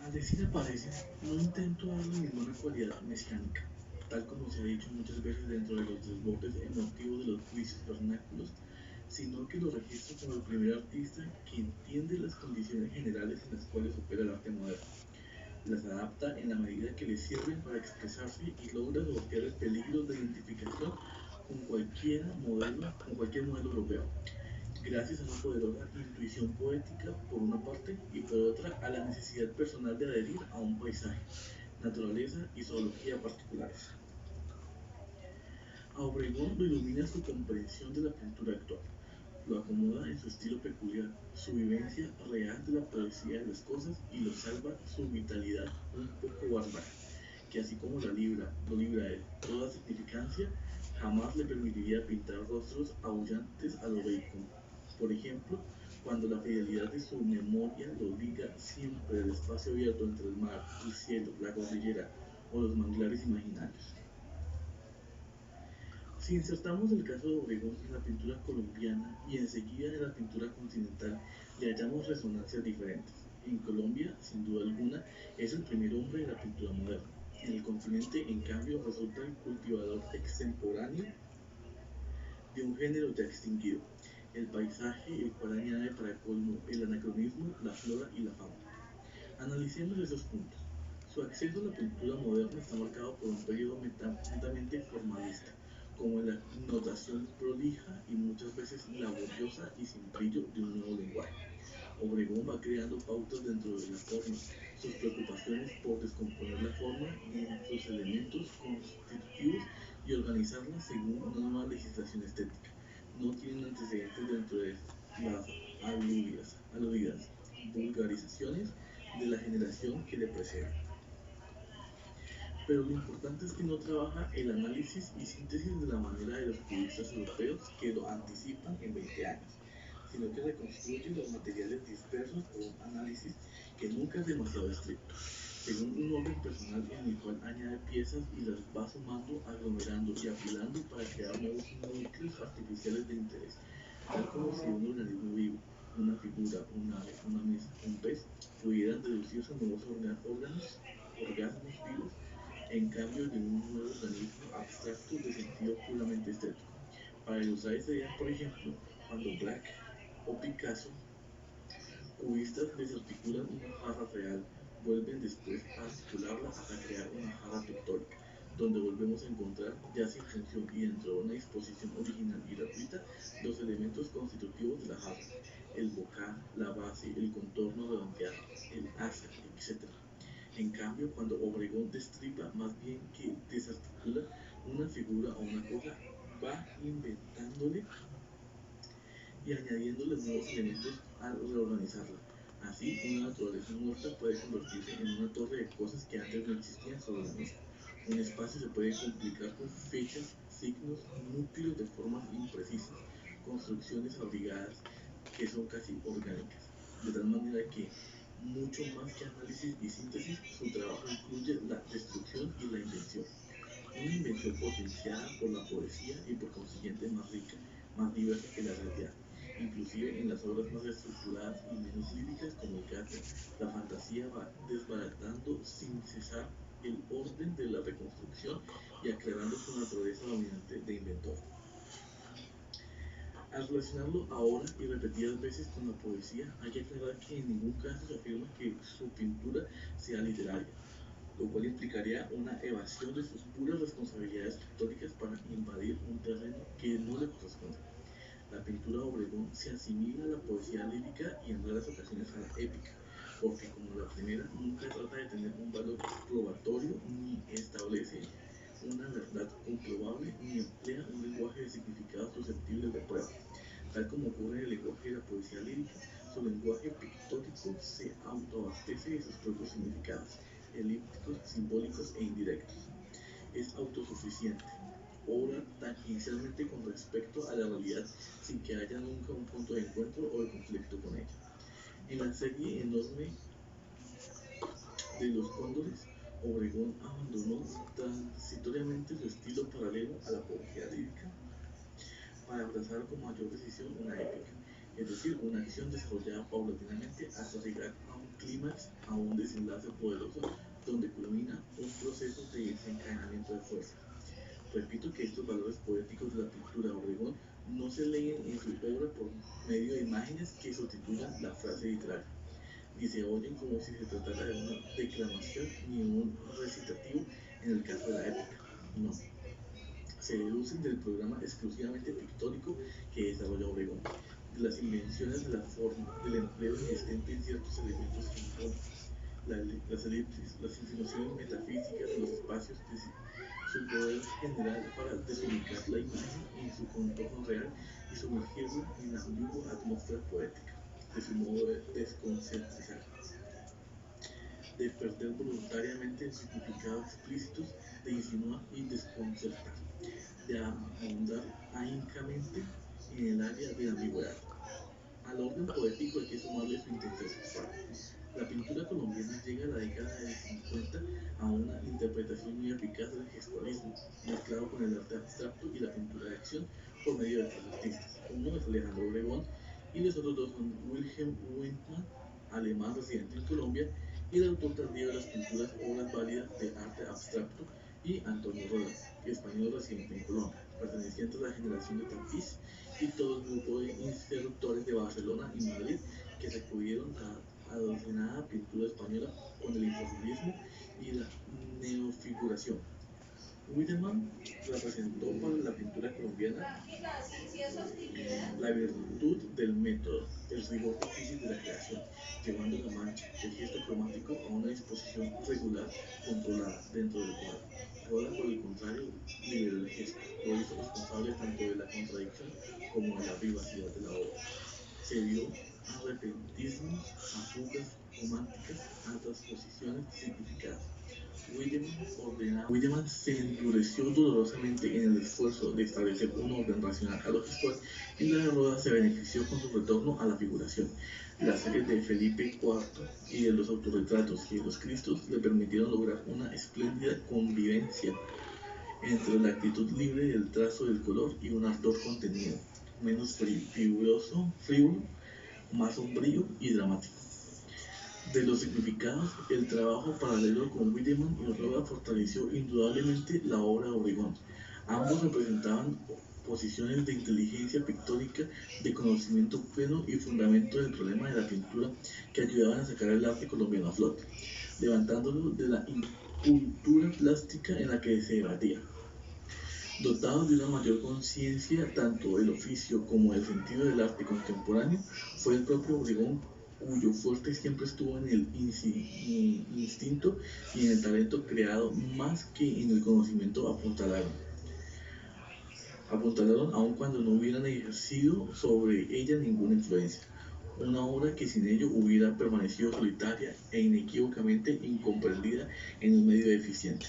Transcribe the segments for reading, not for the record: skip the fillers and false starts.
Al decir aparece, no intento darle ninguna cualidad mesiánica, tal como se ha dicho muchas veces dentro de los desbotes emotivos de los juicios vernáculos, sino que lo registro como el primer artista que entiende las condiciones generales en las cuales opera el arte moderno, las adapta en la medida que le sirven para expresarse y logra sortear el peligro de identificación con cualquier modelo europeo, gracias a una poderosa intuición poética por una parte y por otra a la necesidad personal de adherir a un paisaje, naturaleza y zoología particulares. A Obregón lo ilumina su comprensión de la pintura actual, lo acomoda en su estilo peculiar, su vivencia real de la poesía de las cosas y lo salva su vitalidad un poco bárbara, que así como lo libra de toda significancia, jamás le permitiría pintar rostros aullantes a lo Bacon. Por ejemplo, cuando la fidelidad de su memoria lo liga siempre al espacio abierto entre el mar, el cielo, la cordillera o los manglares imaginarios. Si insertamos el caso de Obregón en la pintura colombiana y enseguida en la pintura continental, le hallamos resonancias diferentes. En Colombia, sin duda alguna, es el primer hombre de la pintura moderna. En el continente, en cambio, resulta el cultivador extemporáneo de un género ya extinguido, el paisaje, el cual añade para colmo el anacronismo, la flora y la fauna. Analicemos esos puntos. Su acceso a la pintura moderna está marcado por un periodo netamente formalista, como la notación prolija y muchas veces laboriosa y sin brillo de un nuevo lenguaje. Obregón va creando pautas dentro de la forma, sus preocupaciones por descomponer la forma en sus elementos constitutivos y organizarla según una nueva legislación estética. No tienen antecedentes dentro de las aludidas vulgarizaciones de la generación que le precede. Pero lo importante es que no trabaja el análisis y síntesis de la manera de los cubistas europeos que lo anticipan en 20 años, sino que reconstruye los materiales dispersos por un análisis que nunca es demasiado estricto, según un orden personal en el cual añade piezas y las va sumando, aglomerando y apilando para crear nuevos núcleos artificiales de interés, tal como si un organismo vivo, una figura, un ave, una mesa, un pez, pudieran deducirse nuevos orgasmos vivos en cambio de un nuevo organismo abstracto de sentido puramente estético. Para ilustrar esta idea, por ejemplo, cuando Black o Picasso, cubistas desarticulan una jarra real, vuelven después a articularla hasta crear una jarra pictórica, donde volvemos a encontrar, ya sin función y dentro de una disposición original y gratuita, los elementos constitutivos de la jarra, el bocal, la base, el contorno redondeado, el asa, etc. En cambio, cuando Obregón destripa más bien que desarticula una figura o una cosa, va inventándole y añadiéndole nuevos elementos al reorganizarla. Así, una naturaleza muerta puede convertirse en una torre de cosas que antes no existían sobre la misma. Un espacio se puede complicar con fechas, signos, núcleos de formas imprecisas, construcciones abrigadas que son casi orgánicas. De tal manera que, mucho más que análisis y síntesis, su trabajo incluye la destrucción y la invención. Una invención potenciada por la poesía y por consiguiente más rica, más diversa que la realidad. Inclusive en las obras más estructuradas y menos líricas como el gato, la fantasía va desbaratando sin cesar el orden de la reconstrucción y aclarando su naturaleza dominante de inventor. Al relacionarlo ahora y repetidas veces con la poesía, hay que aclarar que en ningún caso se afirma que su pintura sea literaria, lo cual implicaría una evasión de sus puras responsabilidades pictóricas para invadir un terreno que no le corresponde. La pintura de Obregón se asimila a la poesía lírica y en raras ocasiones a la épica, porque como la primera nunca trata de tener un valor probatorio ni establece una verdad comprobable ni emplea un lenguaje de significados susceptibles de prueba. Tal como ocurre en el lenguaje de la poesía lírica, su lenguaje pictórico se autoabastece de sus propios significados, elípticos, simbólicos e indirectos. Es autosuficiente, obra tangencialmente con respecto a la realidad sin que haya nunca un punto de encuentro o de conflicto con ella. En la serie enorme de los cóndores, Obregón abandonó transitoriamente su estilo paralelo a la poesía lírica para abrazar con mayor decisión una épica. es decir, una acción desarrollada paulatinamente hasta llegar a un clímax, a un desenlace poderoso, donde culmina un proceso de desencadenamiento de fuerza. Repito que estos valores poéticos de la pintura de Obregón no se leen en su obra por medio de imágenes que sustituyan la frase literaria, ni se oyen como si se tratara de una declamación ni un recitativo en el caso de la épica. No, se deducen del programa exclusivamente pictórico que desarrolla Obregón, de las invenciones de la forma, del empleo insistente en ciertos elementos simbólicos, las elipsis, las insinuaciones metafísicas de los espacios, de su poder general para desubicar la imagen en su contorno real y sumergirla en la ambigua atmósfera poética, de su modo de desconcertizar, de perder voluntariamente significados explícitos, de insinuar y desconcertar, de ahondar ahíncamente en el área de la ambigüedad. Al orden poético hay que sumarle su intensidad sexual. La pintura colombiana llega a la década de 50 a una interpretación muy eficaz del gestualismo, mezclado con el arte abstracto y la pintura de acción por medio de tres artistas. Uno es Alejandro Obregón y los otros dos son Wilhelm Windman, alemán residente en Colombia, y el autor tardío de las pinturas Obras válidas de arte abstracto, y Antonio Roda, español residente en Colombia, perteneciente a la generación de Tapiz y todo el grupo de instructores de Barcelona y Madrid que sacudieron la adornada pintura española con el impresionismo y la neofiguración. Wiedemann representó para la pintura colombiana la virtud del método, el rigor difícil de la creación, llevando la mancha, el gesto cromático a una disposición regular, controlada dentro del cuadro. Roda, por el contrario, liberó el gesto, lo hizo responsable tanto de la contradicción como de la vivacidad de la obra. Se dio a repentismos, a fugas románticas, a transposiciones significadas. Wiedemann se endureció dolorosamente en el esfuerzo de establecer un orden racional a lo gestual, y la de Roda se benefició con su retorno a la figuración. Las series de Felipe IV y de los autorretratos y de los Cristos le permitieron lograr una espléndida convivencia entre la actitud libre del trazo del color y un ardor contenido, menos frívolo, más sombrío y dramático. De los significados, el trabajo paralelo con Wiedemann y Roda fortaleció indudablemente la obra de Obregón. Ambos representaban posiciones de inteligencia pictórica, de conocimiento pleno y fundamento del problema de la pintura que ayudaban a sacar el arte colombiano a flote, levantándolo de la incultura plástica en la que se debatía. Dotados de una mayor conciencia tanto del oficio como del sentido del arte contemporáneo, fue el propio Obregón cuyo fuerte siempre estuvo en el instinto y en el talento creado más que en el conocimiento apuntalaron aun cuando no hubieran ejercido sobre ella ninguna influencia. Una obra que sin ello hubiera permanecido solitaria e inequívocamente incomprendida en un medio deficiente.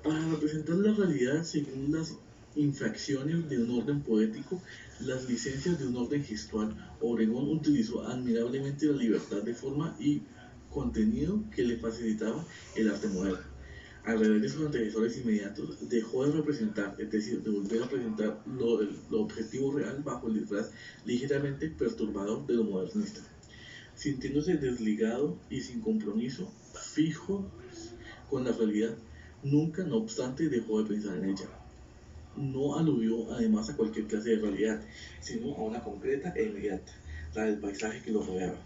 Para representar la realidad según las infracciones de un orden poético, las licencias de un orden gestual, Obregón utilizó admirablemente la libertad de forma y contenido que le facilitaba el arte moderno. Al revés de sus antecesores inmediatos, dejó de representar, es decir, de volver a presentar lo objetivo real bajo el disfraz ligeramente perturbador de lo modernista. Sintiéndose desligado y sin compromiso fijo con la realidad, nunca, no obstante, dejó de pensar en ella. No aludió además a cualquier clase de realidad, sino a una concreta e inmediata, la del paisaje que lo rodeaba.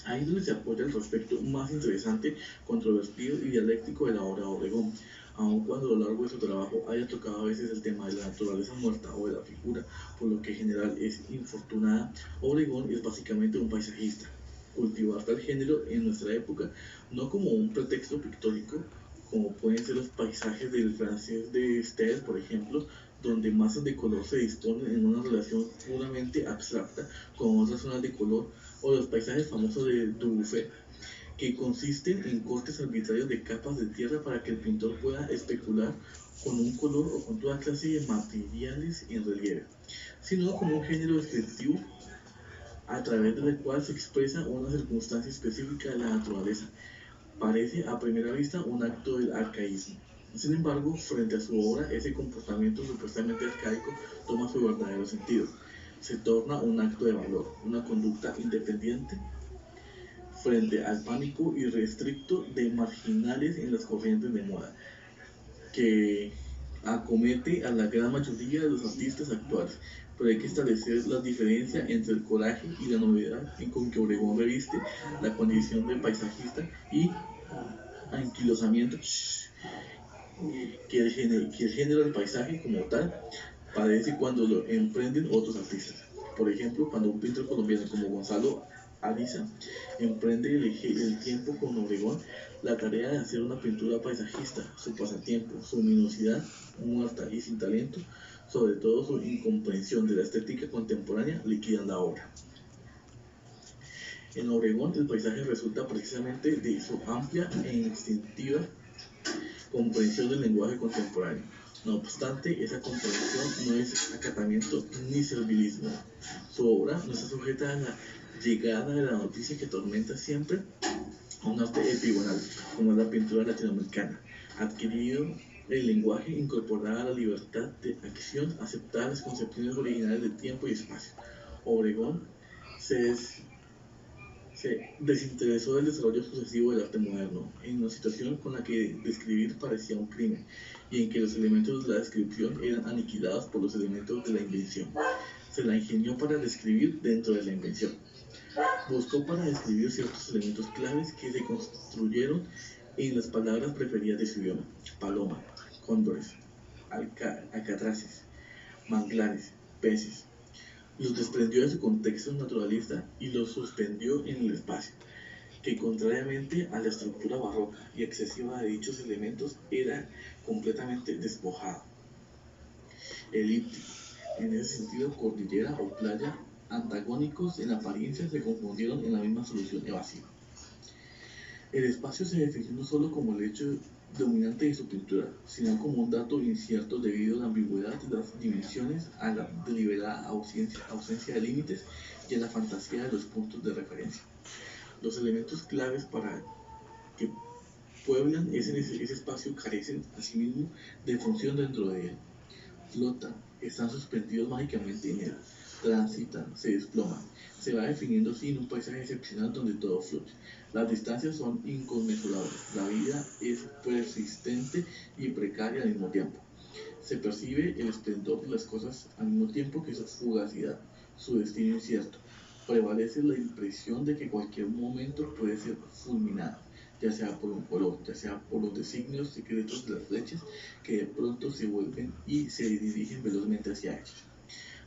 Ahí es donde se apoya el aspecto más interesante, controvertido y dialéctico de la obra de Obregón, aun cuando a lo largo de su trabajo haya tocado a veces el tema de la naturaleza muerta o de la figura, por lo que en general es infortunada. Obregón es básicamente un paisajista. Cultivar tal género en nuestra época no como un pretexto pictórico, como pueden ser los paisajes del francés de Staël, por ejemplo, donde masas de color se disponen en una relación puramente abstracta con otras zonas de color, o los paisajes famosos de Dubuffet, que consisten en cortes arbitrarios de capas de tierra para que el pintor pueda especular con un color o con toda clase de materiales en relieve, sino como un género descriptivo a través del cual se expresa una circunstancia específica de la naturaleza. Parece a primera vista un acto del arcaísmo. Sin embargo, frente a su obra, ese comportamiento supuestamente arcaico toma su verdadero sentido. se torna un acto de valor, una conducta independiente frente al pánico irrestricto de marginales en las corrientes de moda, que acomete a la gran mayoría de los artistas actuales. Pero hay que establecer la diferencia entre el coraje y la novedad en con que Obregón reviste la condición de paisajista y anquilosamiento que el género del paisaje como tal padece cuando lo emprenden otros artistas. Por ejemplo, cuando un pintor colombiano como Gonzalo Ariza emprende el tiempo con Obregón la tarea de hacer una pintura paisajista, su pasatiempo, su minuciosidad muerta y sin talento, sobre todo su incomprensión de la estética contemporánea, liquidan la obra. En Obregón el paisaje resulta precisamente de su amplia e instintiva comprensión del lenguaje contemporáneo. No obstante, esa comprensión no es acatamiento ni servilismo. Su obra no está sujeta a la llegada de la noticia que tormenta siempre a un arte epigonal, como es la pintura latinoamericana, adquirido el lenguaje incorporado a la libertad de acción, aceptar las concepciones originales de tiempo y espacio. Obregón se desinteresó del desarrollo sucesivo del arte moderno, en una situación con la que describir parecía un crimen, y en que los elementos de la descripción eran aniquilados por los elementos de la invención. Se la ingenió para describir dentro de la invención. Buscó para describir ciertos elementos claves que se construyeron en las palabras preferidas de su idioma: paloma, cóndores, alcatraces, manglares, peces. Los desprendió de su contexto naturalista y los suspendió en el espacio, que contrariamente a la estructura barroca y excesiva de dichos elementos era completamente despojado. Elíptico, en ese sentido, cordillera o playa, antagónicos en apariencia, se confundieron en la misma solución evasiva. El espacio se definió no solo como el hecho dominante de su pintura, sino como un dato incierto debido a la ambigüedad de las dimensiones, a la deliberada ausencia de límites y a la fantasía de los puntos de referencia. Los elementos claves para que pueblan ese espacio carecen, asimismo, de función dentro de él. Flotan, están suspendidos mágicamente en él, transitan, se desploman. Se va definiendo así en un paisaje excepcional donde todo fluye. Las distancias son inconmensurables, la vida es persistente y precaria al mismo tiempo. Se percibe el esplendor de las cosas al mismo tiempo que su fugacidad, su destino incierto. Prevalece la impresión de que cualquier momento puede ser fulminado, ya sea por un color, ya sea por los designios secretos de las flechas que de pronto se vuelven y se dirigen velozmente hacia ellos.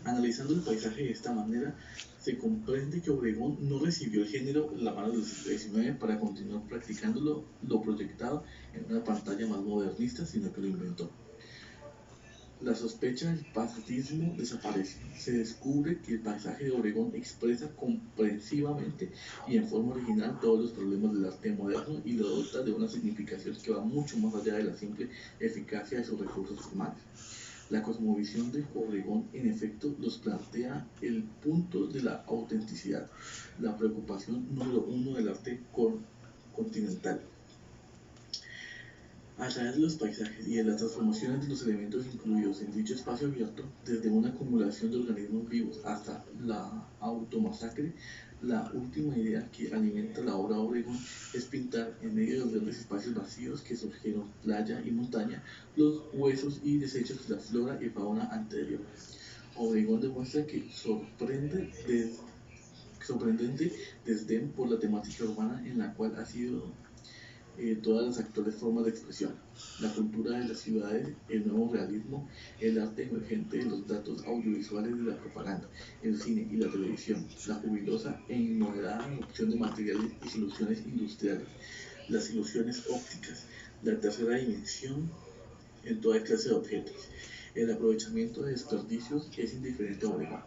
Analizando el paisaje de esta manera, se comprende que Obregón no recibió el género en la mano del siglo XIX para continuar practicándolo, lo proyectado en una pantalla más modernista, sino que lo inventó. La sospecha del pasotismo desaparece. Se descubre que el paisaje de Obregón expresa comprensivamente y en forma original todos los problemas del arte moderno y lo dota de una significación que va mucho más allá de la simple eficacia de sus recursos formales. La cosmovisión de Obregón, en efecto, los plantea el punto de la autenticidad, la preocupación número uno del arte continental. A través de los paisajes y de las transformaciones de los elementos incluidos en dicho espacio abierto, desde una acumulación de organismos vivos hasta la automasacre, la última idea que alimenta la obra de Obregón es pintar en medio de los grandes espacios vacíos que surgieron playa y montaña los huesos y desechos de la flora y fauna anterior. Obregón demuestra que sorprendente desdén por la temática urbana en la cual ha sido todas las actuales formas de expresión, la cultura de las ciudades, el nuevo realismo, el arte emergente de los datos audiovisuales de la propaganda, el cine y la televisión, la jubilosa e inmoderada adopción de materiales y soluciones industriales, las ilusiones ópticas, la tercera dimensión en toda clase de objetos. El aprovechamiento de desperdicios es indiferente a Obregón.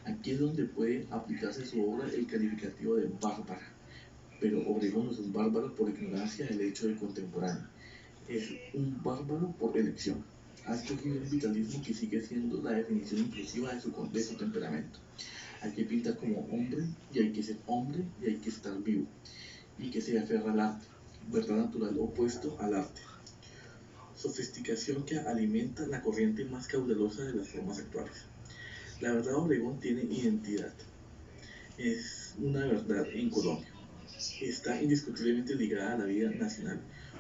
Aquí es donde puede aplicarse su obra el calificativo de bárbara. Pero Obregón no es un bárbaro por ignorancia del hecho de contemporáneo, es un bárbaro por elección. Ha escogido un vitalismo que sigue siendo la definición inclusiva de su temperamento. Hay que pintar como hombre y hay que ser hombre y hay que estar vivo y que se aferra al arte, verdad natural opuesto al arte. Sofisticación que alimenta la corriente más caudalosa de las formas actuales. La verdad Obregón tiene identidad, es una verdad en Colombia, está indiscutiblemente ligada a la vida nacional.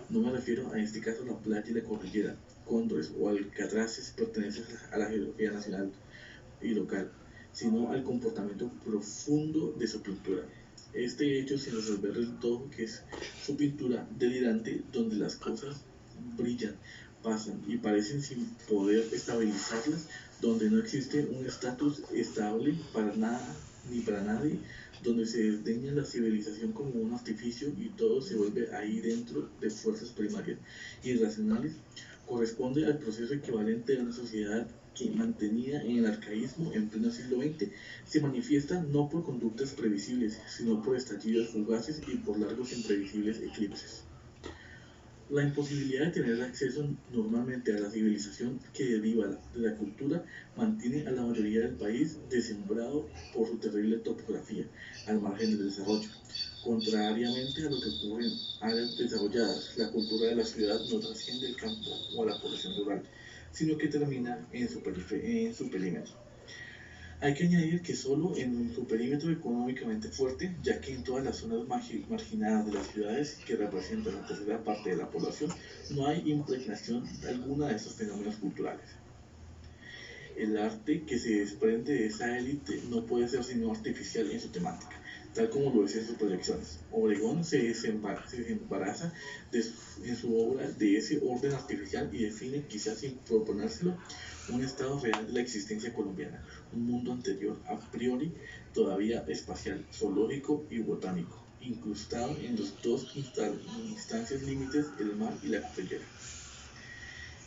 No me refiero a este caso a la playa y la cordillera, cóndores o alcatraces pertenecen a la geografía nacional y local, sino al comportamiento profundo de su pintura. Este hecho sin resolver del todo que es su pintura delirante donde las cosas brillan, pasan y parecen sin poder estabilizarlas, donde no existe un estatus estable para nada ni para nadie, donde se desdeña la civilización como un artificio y todo se vuelve ahí dentro de fuerzas primarias irracionales, corresponde al proceso equivalente de una sociedad que, mantenida en el arcaísmo en pleno siglo XX, se manifiesta no por conductas previsibles, sino por estallidos fugaces y por largos e imprevisibles eclipses. La imposibilidad de tener acceso normalmente a la civilización que deriva de la cultura mantiene a la mayoría del país desembrado por su terrible topografía, al margen del desarrollo. Contrariamente a lo que ocurre en áreas desarrolladas, la cultura de la ciudad no trasciende el campo o a la población rural, sino que termina en su perímetro. Hay que añadir que solo en su perímetro económicamente fuerte, ya que en todas las zonas marginadas de las ciudades, que representan la tercera parte de la población, no hay impregnación alguna de esos fenómenos culturales. El arte que se desprende de esa élite no puede ser sino artificial en su temática, tal como lo es en sus proyecciones. Obregón se desembaraza en su obra de ese orden artificial y define, quizás sin proponérselo, un estado real de la existencia colombiana, un mundo anterior a priori, todavía espacial, zoológico y botánico, incrustado en los dos instancias límites, el mar y la cordillera.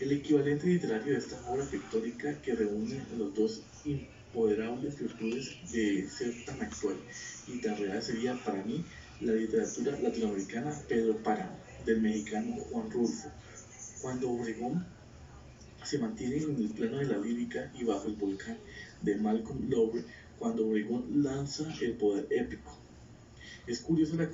El equivalente literario de esta obra pictórica que reúne las dos impoderables virtudes de ser tan actual y tan real sería para mí la literatura latinoamericana Pedro Páramo, del mexicano Juan Rulfo. Cuando Obregón se mantiene en el plano de la lírica y bajo el volcán de Malcolm Lowry, cuando Obregón lanza el poder épico. Es curiosa la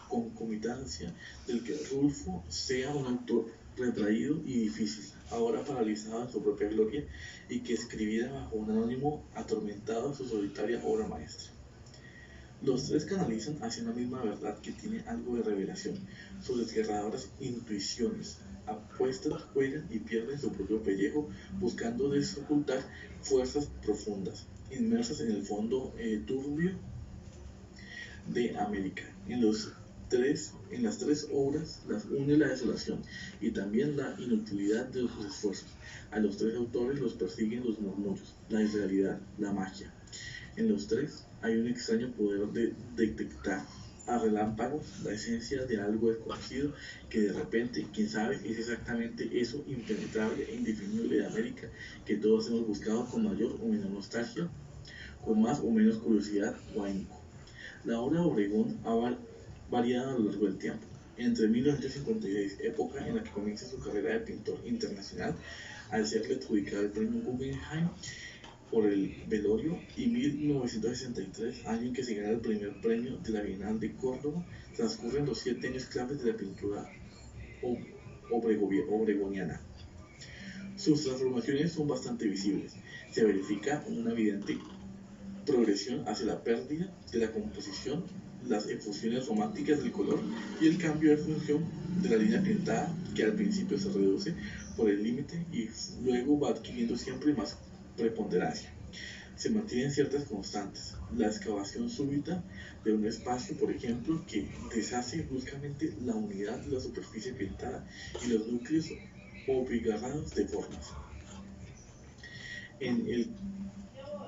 concomitancia del que Rulfo sea un autor retraído y difícil, ahora paralizado en su propia gloria, y que escribiera bajo un anónimo atormentado su solitaria obra maestra. Los tres canalizan hacia una misma verdad que tiene algo de revelación. Sus desgarradoras intuiciones apuestan, juegan y pierden su propio pellejo, buscando desocultar fuerzas profundas, inmersas en el fondo turbio de América. En las tres obras las une la desolación y también la inutilidad de sus esfuerzos. A los tres autores los persiguen los murmullos, la irrealidad, la magia. En los tres hay un extraño poder de detectar a relámpagos la esencia de algo desconocido que de repente, quién sabe, es exactamente eso impenetrable e indefinible de América que todos hemos buscado con mayor o menor nostalgia, con más o menos curiosidad o ahínco. La obra de Obregón ha variado a lo largo del tiempo. Entre 1956, época en la que comienza su carrera de pintor internacional, al serle adjudicado el premio Guggenheim por el velorio, y 1963, año en que se gana el primer premio de la Bienal de Córdoba, transcurren los 7 años claves de la pintura obregoniana. Sus transformaciones son bastante visibles. Se verifica una evidente progresión hacia la pérdida de la composición, las efusiones románticas del color y el cambio de función de la línea pintada, que al principio se reduce por el límite y luego va adquiriendo siempre más preponderancia. Se mantienen ciertas constantes, la excavación súbita de un espacio, por ejemplo, que deshace bruscamente la unidad de la superficie pintada y los núcleos obigarrados de formas. En el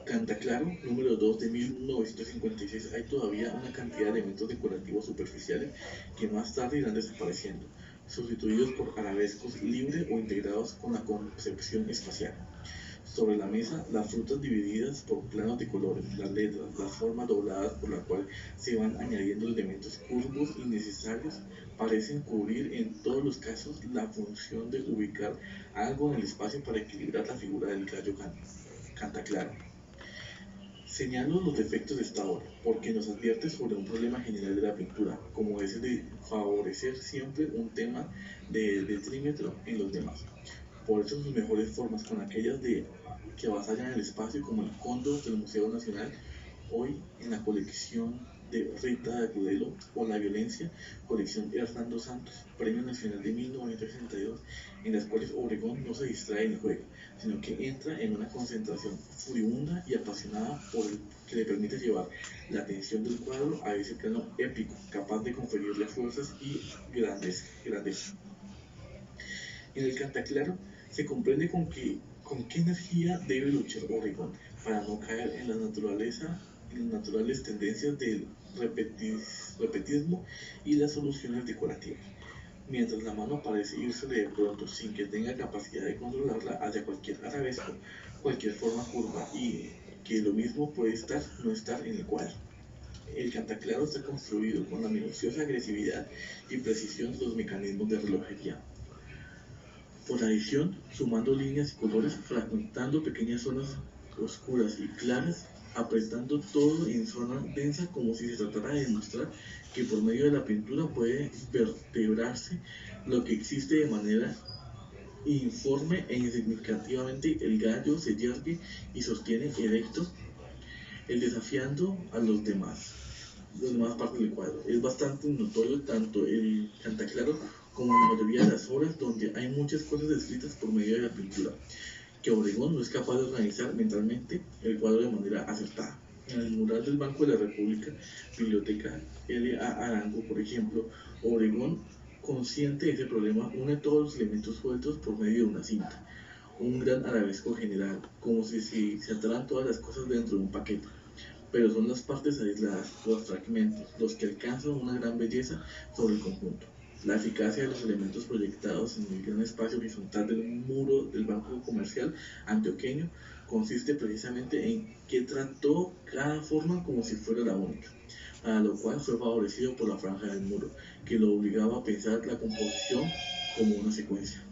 Cantaclaro número 2 de 1956 hay todavía una cantidad de elementos decorativos superficiales que más tarde irán desapareciendo, sustituidos por arabescos libres o integrados con la concepción espacial. Sobre la mesa, las frutas divididas por planos de colores, las letras, las formas dobladas por las cuales se van añadiendo elementos curvos innecesarios, parecen cubrir en todos los casos la función de ubicar algo en el espacio para equilibrar la figura del gallo Cantaclaro. Señalo los defectos de esta obra, porque nos advierte sobre un problema general de la pintura, como es el de favorecer siempre un tema de detrímetro en los demás. Por eso sus mejores formas con aquellas de que avasallan el espacio, como el cóndor del Museo Nacional, hoy en la colección de Rita de Agudelo, o La Violencia, colección Hernando Santos, Premio Nacional de 1962, en las cuales Obregón no se distrae ni juega, sino que entra en una concentración furibunda y apasionada por el que le permite llevar la atención del cuadro a ese plano épico, capaz de conferirle fuerzas y grandeza. En el Cantaclaro se comprende con qué energía debe luchar Obregón para no caer en en las naturales tendencias del repetismo y las soluciones decorativas, mientras la mano parece irse de pronto sin que tenga capacidad de controlarla hacia cualquier arabesco, cualquier forma curva, y que lo mismo puede estar no estar en el cuadro. El Cantaclaro está construido con la minuciosa agresividad y precisión de los mecanismos de relojería. Por adición, sumando líneas y colores, fragmentando pequeñas zonas oscuras y claras, apretando todo en zona densa, como si se tratara de demostrar que por medio de la pintura puede vertebrarse lo que existe de manera informe e insignificativamente. El gallo se yergue y sostiene erecto, el desafiando a las demás partes del cuadro. Es bastante notorio tanto el Cantaclaro como la mayoría de las obras donde hay muchas cosas descritas por medio de la pintura, que Obregón no es capaz de organizar mentalmente el cuadro de manera acertada. En el mural del Banco de la República, Biblioteca L.A. Arango, por ejemplo, Obregón, consciente de ese problema, une todos los elementos sueltos por medio de una cinta, un gran arabesco general, como si se ataran todas las cosas dentro de un paquete, pero son las partes aisladas, los fragmentos, los que alcanzan una gran belleza sobre el conjunto. La eficacia de los elementos proyectados en el gran espacio horizontal del muro del Banco Comercial antioqueño consiste precisamente en que trató cada forma como si fuera la única, a lo cual fue favorecido por la franja del muro, que lo obligaba a pensar la composición como una secuencia.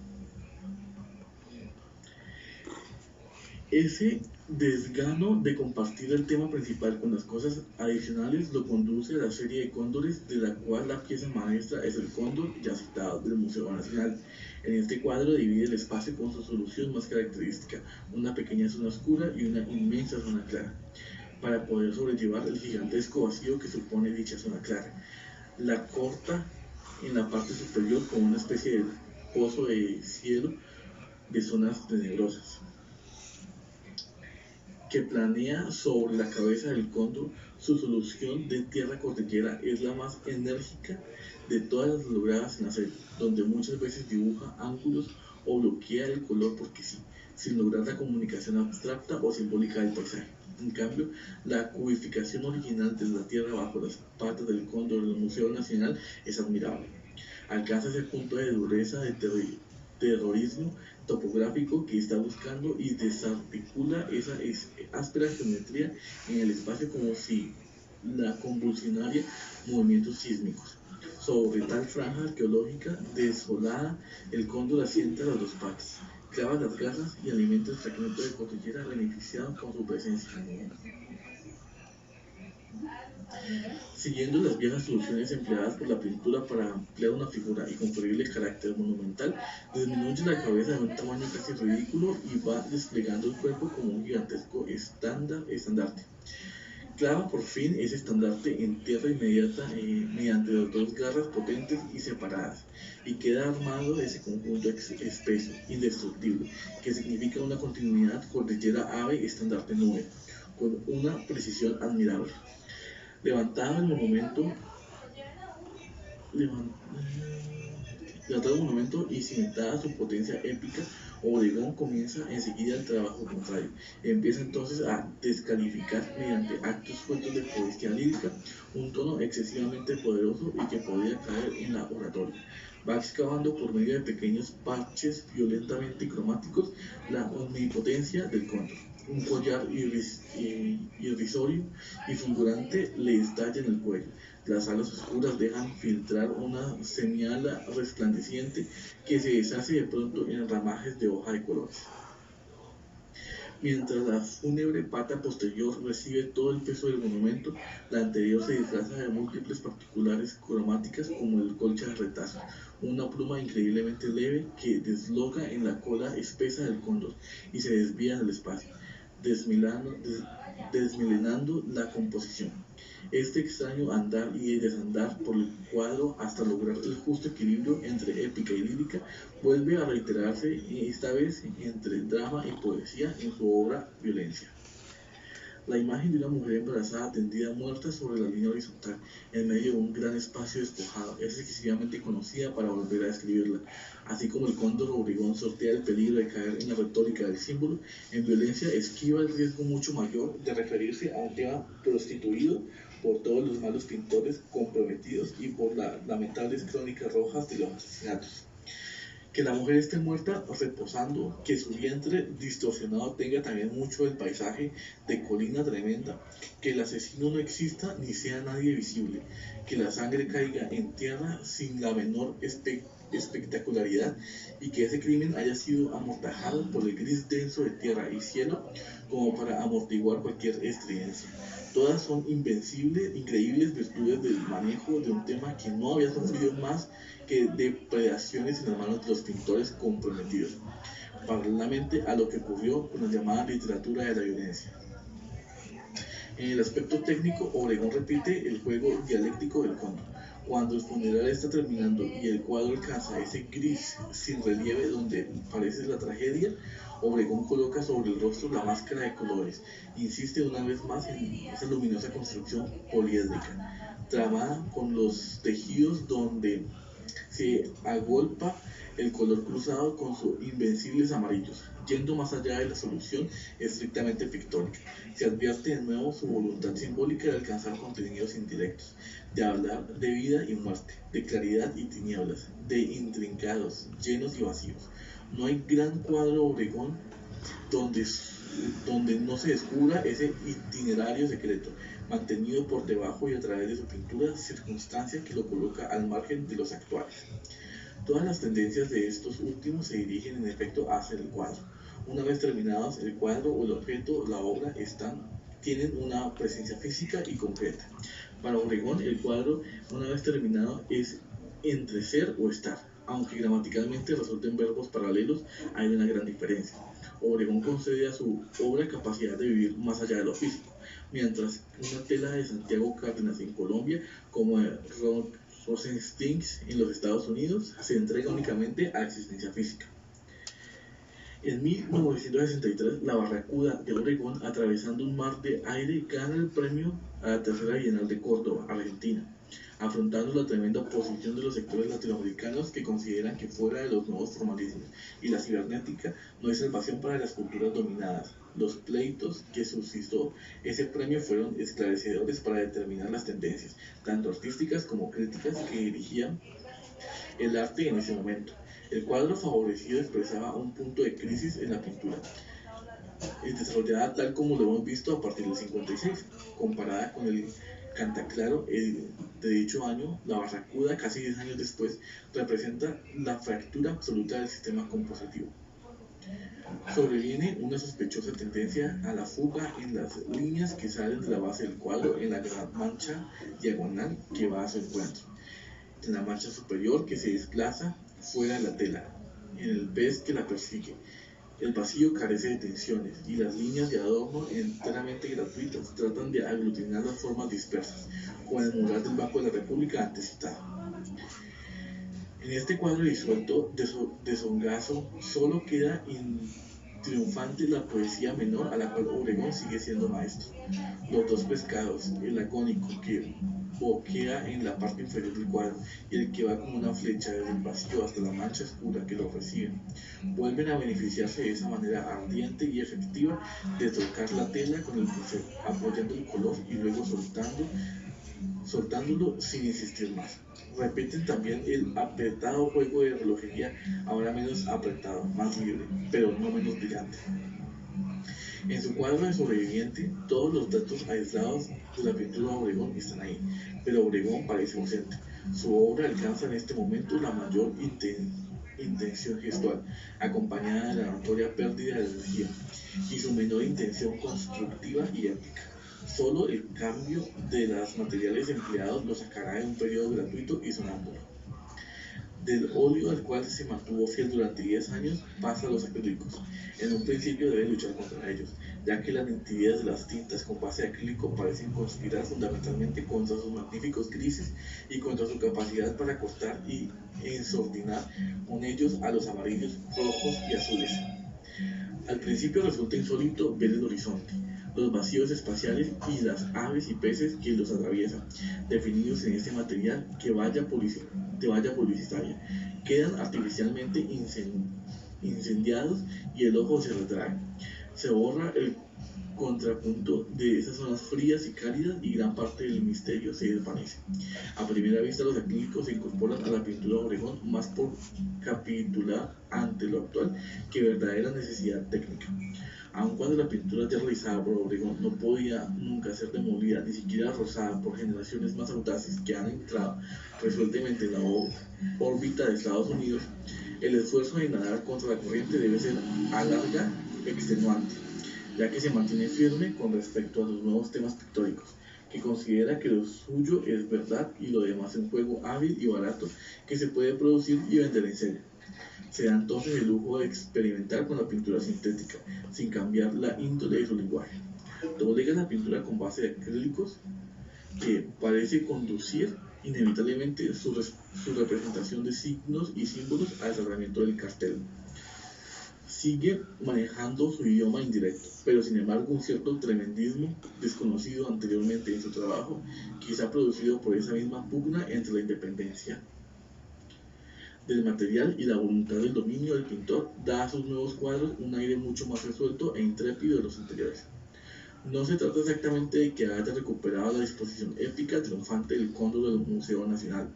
Ese desgano de compartir el tema principal con las cosas adicionales lo conduce a la serie de cóndores, de la cual la pieza maestra es el cóndor ya citado del Museo Nacional. En este cuadro divide el espacio con su solución más característica, una pequeña zona oscura y una inmensa zona clara, para poder sobrellevar el gigantesco vacío que supone dicha zona clara. La corta en la parte superior como una especie de pozo de cielo de zonas tenebrosas, que planea sobre la cabeza del cóndor. Su solución de tierra cordillera es la más enérgica de todas las logradas en hacer, donde muchas veces dibuja ángulos o bloquea el color porque sí, sin lograr la comunicación abstracta o simbólica del paisaje. En cambio, la cubificación original de la tierra bajo las patas del cóndor del Museo Nacional es admirable. Alcanza ese punto de dureza, de terrorismo topográfico que está buscando, y desarticula esa áspera geometría en el espacio como si la convulsionaria movimientos sísmicos. Sobre tal franja arqueológica desolada, el cóndor asienta las dos patas, clava las garras y alimenta el fragmento de cordillera beneficiado con su presencia. Siguiendo las viejas soluciones empleadas por la pintura para ampliar una figura y conferirle carácter monumental, disminuye la cabeza de un tamaño casi ridículo y va desplegando el cuerpo como un gigantesco estandarte. Clava por fin ese estandarte en tierra inmediata mediante las dos garras potentes y separadas, y queda armado ese conjunto espeso, indestructible, que significa una continuidad cordillera-ave-estandarte-nube, con una precisión admirable. Levantado el monumento y cimentada su potencia épica, Obregón comienza enseguida el trabajo contrario. Empieza entonces a descalificar mediante actos sueltos de poesía lírica un tono excesivamente poderoso y que podía caer en la oratoria. Va excavando por medio de pequeños parches violentamente cromáticos la omnipotencia del cóndor. Un collar irrisorio y fulgurante le estalla en el cuello. Las alas oscuras dejan filtrar una semiala resplandeciente que se deshace de pronto en ramajes de hoja de colores. Mientras la fúnebre pata posterior recibe todo el peso del monumento, la anterior se disfraza de múltiples particulares cromáticas como el colcha de retazo, una pluma increíblemente leve que desloca en la cola espesa del cóndor y se desvía en el espacio, desmilenando la composición. Este extraño andar y desandar por el cuadro hasta lograr el justo equilibrio entre épica y lírica vuelve a reiterarse esta vez entre drama y poesía en su obra Violencia. La imagen de una mujer embarazada tendida muerta sobre la línea horizontal, en medio de un gran espacio despojado, es excesivamente conocida para volver a escribirla. Así como el cóndor Obregón sortea el peligro de caer en la retórica del símbolo, en Violencia esquiva el riesgo mucho mayor de referirse a un tema prostituido por todos los malos pintores comprometidos y por las lamentables crónicas rojas de los asesinatos. Que la mujer esté muerta reposando, que su vientre distorsionado tenga también mucho del paisaje de colina tremenda, que el asesino no exista ni sea nadie visible, que la sangre caiga en tierra sin la menor espectacularidad y que ese crimen haya sido amortajado por el gris denso de tierra y cielo como para amortiguar cualquier estridencia. Todas son increíbles virtudes del manejo de un tema que no había sufrido más que depredaciones en las manos de los pintores comprometidos, paralelamente a lo que ocurrió con la llamada literatura de la violencia. En el aspecto técnico, Obregón repite el juego dialéctico del cóndor. Cuando el funeral está terminando y el cuadro alcanza ese gris sin relieve donde parece la tragedia, Obregón coloca sobre el rostro la máscara de colores. Insiste una vez más en esa luminosa construcción poliédrica, tramada con los tejidos donde se agolpa el color cruzado con sus invencibles amarillos, yendo más allá de la solución estrictamente pictórica. Se advierte de nuevo su voluntad simbólica de alcanzar contenidos indirectos, de hablar de vida y muerte, de claridad y tinieblas, de intrincados, llenos y vacíos. No hay gran cuadro Obregón donde no se descubra ese itinerario secreto, mantenido por debajo y a través de su pintura, circunstancia que lo coloca al margen de los actuales. Todas las tendencias de estos últimos se dirigen en efecto hacia el cuadro. Una vez terminados, el cuadro o el objeto, la obra, tienen una presencia física y concreta. Para Obregón, el cuadro, una vez terminado, es entre ser o estar. Aunque gramaticalmente resulten verbos paralelos, hay una gran diferencia. Obregón concede a su obra capacidad de vivir más allá de lo físico, mientras una tela de Santiago Cárdenas en Colombia, como de Rosenstein en los Estados Unidos, se entrega únicamente a la existencia física. En 1963, la Barracuda de Obregón, atravesando un mar de aire, gana el premio a la Tercera Bienal de Córdoba, Argentina, afrontando la tremenda oposición de los sectores latinoamericanos que consideran que fuera de los nuevos formalismos y la cibernética no hay salvación para las culturas dominadas. Los pleitos que suscitó ese premio fueron esclarecedores para determinar las tendencias, tanto artísticas como críticas, que dirigían el arte en ese momento. El cuadro favorecido expresaba un punto de crisis en la pintura, desarrollada tal como lo hemos visto a partir del 56, comparada con el Cantaclaro de dicho año. La Barracuda, casi 10 años después, representa la fractura absoluta del sistema compositivo. Sobreviene una sospechosa tendencia a la fuga en las líneas que salen de la base del cuadro en la gran mancha diagonal que va a su encuentro, en la mancha superior que se desplaza fuera de la tela, en el pez que la persigue. El vacío carece de tensiones y las líneas de adorno enteramente gratuitas tratan de aglutinar las formas dispersas, como en el mural del Banco de la República antes citado. En este cuadro disuelto de Songazo solo queda triunfante la poesía menor a la cual Obregón sigue siendo maestro. Los dos pescados, el lacónico que boquea en la parte inferior del cuadro y el que va como una flecha desde el vacío hasta la mancha oscura que lo recibe, vuelven a beneficiarse de esa manera ardiente y efectiva de tocar la tela con el pincel, apoyando el color y luego soltándolo sin insistir más. Repiten también el apretado juego de relojería, ahora menos apretado, más libre, pero no menos brillante. En su cuadro de sobreviviente, todos los datos aislados de la pintura de Obregón están ahí, pero Obregón parece ausente. Su obra alcanza en este momento la mayor intención gestual, acompañada de la notoria pérdida de energía, y su menor intención constructiva y ética. Solo el cambio de los materiales empleados lo sacará de un periodo gratuito y sonámbulo. Del óleo al cual se mantuvo fiel durante 10 años pasa a los acrílicos. En un principio debe luchar contra ellos, ya que las nitidez de las tintas con base de acrílico parecen conspirar fundamentalmente contra sus magníficos grises y contra su capacidad para cortar y ensordinar con ellos a los amarillos, rojos y azules. Al principio resulta insólito ver el horizonte, los vacíos espaciales y las aves y peces que los atraviesan, definidos en este material de valla publicitaria. Quedan artificialmente incendiados y el ojo se retrae. Se borra el contrapunto de esas zonas frías y cálidas y gran parte del misterio se desvanece. A primera vista los acrílicos se incorporan a la pintura de Obregón más por capitular ante lo actual que verdadera necesidad técnica. Aun cuando la pintura ya realizada por Obregón no podía nunca ser demolida, ni siquiera rozada por generaciones más audaces que han entrado resueltamente en la órbita de Estados Unidos, el esfuerzo de nadar contra la corriente debe ser a larga extenuante, ya que se mantiene firme con respecto a sus nuevos temas pictóricos, que considera que lo suyo es verdad y lo demás un juego hábil y barato que se puede producir y vender en serie. Se da entonces el lujo de experimentar con la pintura sintética, sin cambiar la índole de su lenguaje. Doblega la pintura con base de acrílicos, que parece conducir inevitablemente su representación de signos y símbolos al tratamiento del cartel. Sigue manejando su idioma indirecto, pero sin embargo un cierto tremendismo desconocido anteriormente en su trabajo, quizá producido por esa misma pugna entre la independencia del material y la voluntad del dominio del pintor, da a sus nuevos cuadros un aire mucho más resuelto e intrépido de los anteriores. No se trata exactamente de que haya recuperado la disposición épica triunfante del cóndor del Museo Nacional.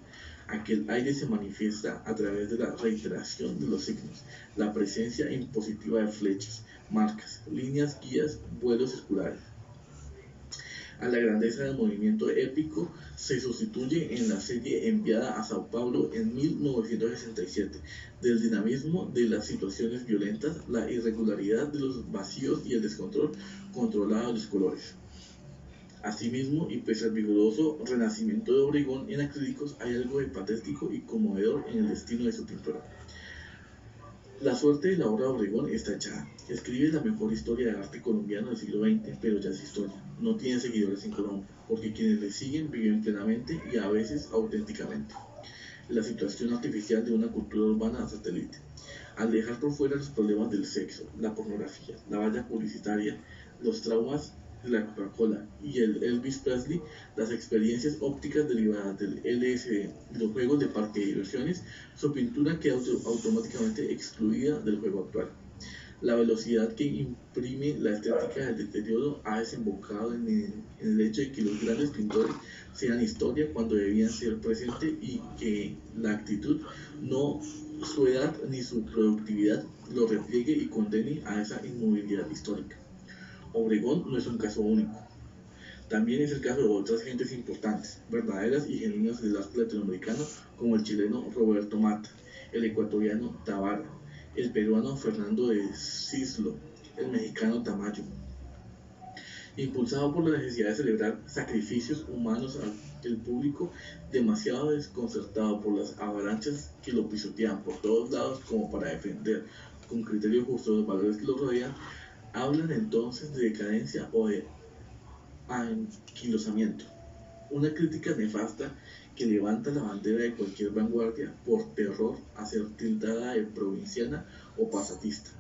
Aquel aire se manifiesta a través de la reiteración de los signos, la presencia impositiva de flechas, marcas, líneas, guías, vuelos circulares. A la grandeza del movimiento épico se sustituye en la serie enviada a Sao Paulo en 1967, del dinamismo de las situaciones violentas, la irregularidad de los vacíos y el descontrol controlado de los colores. Asimismo, y pese al vigoroso renacimiento de Obregón en acrílicos, hay algo de patético y conmovedor en el destino de su pintura. La suerte de la obra de Obregón está echada. Escribe la mejor historia de arte colombiano del siglo XX, pero ya es historia. No tiene seguidores en Colombia, porque quienes le siguen viven plenamente y a veces auténticamente la situación artificial de una cultura urbana satélite. Al dejar por fuera los problemas del sexo, la pornografía, la valla publicitaria, los traumas de la Coca-Cola y el Elvis Presley, las experiencias ópticas derivadas del LSD y los juegos de parque de diversiones, su pintura queda automáticamente excluida del juego actual. La velocidad que imprime la estética del deterioro ha desembocado en el hecho de que los grandes pintores sean historia cuando debían ser presente y que la actitud, no su edad ni su productividad, lo repliegue y condene a esa inmovilidad histórica. Obregón no es un caso único. También es el caso de otras gentes importantes, verdaderas y genuinas del arte latinoamericano, como el chileno Roberto Mata, el ecuatoriano Tabara, el peruano Fernando de Cislo, el mexicano Tamayo. Impulsado por la necesidad de celebrar sacrificios humanos al público, demasiado desconcertado por las avalanchas que lo pisotean por todos lados como para defender con criterio justo los valores que lo rodean, hablan entonces de decadencia o de anquilosamiento, una crítica nefasta que levanta la bandera de cualquier vanguardia por terror a ser tildada de provinciana o pasatista.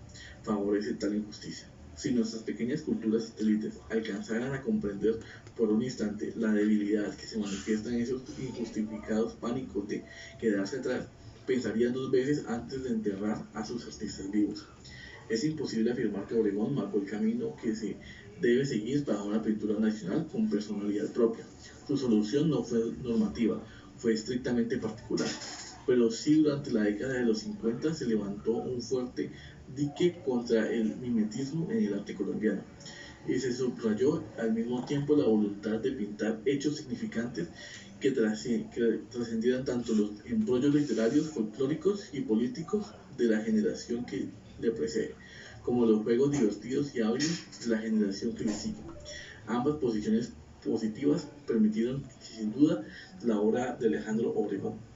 Favorece tal injusticia. Si nuestras pequeñas culturas satélites alcanzaran a comprender por un instante la debilidad que se manifiesta en esos injustificados pánicos de quedarse atrás, pensarían dos veces antes de enterrar a sus artistas vivos. Es imposible afirmar que Obregón marcó el camino que se debe seguir para una pintura nacional con personalidad propia. Su solución no fue normativa, fue estrictamente particular, pero sí durante la década de los 50 se levantó un fuerte dique contra el mimetismo en el arte colombiano y se subrayó al mismo tiempo la voluntad de pintar hechos significantes que trascendieran tanto los embrollos literarios, folclóricos y políticos de la generación que le precede, como los juegos divertidos y hábiles de la generación que le sigue. Ambas posiciones positivas permitieron sin duda la obra de Alejandro Obregón.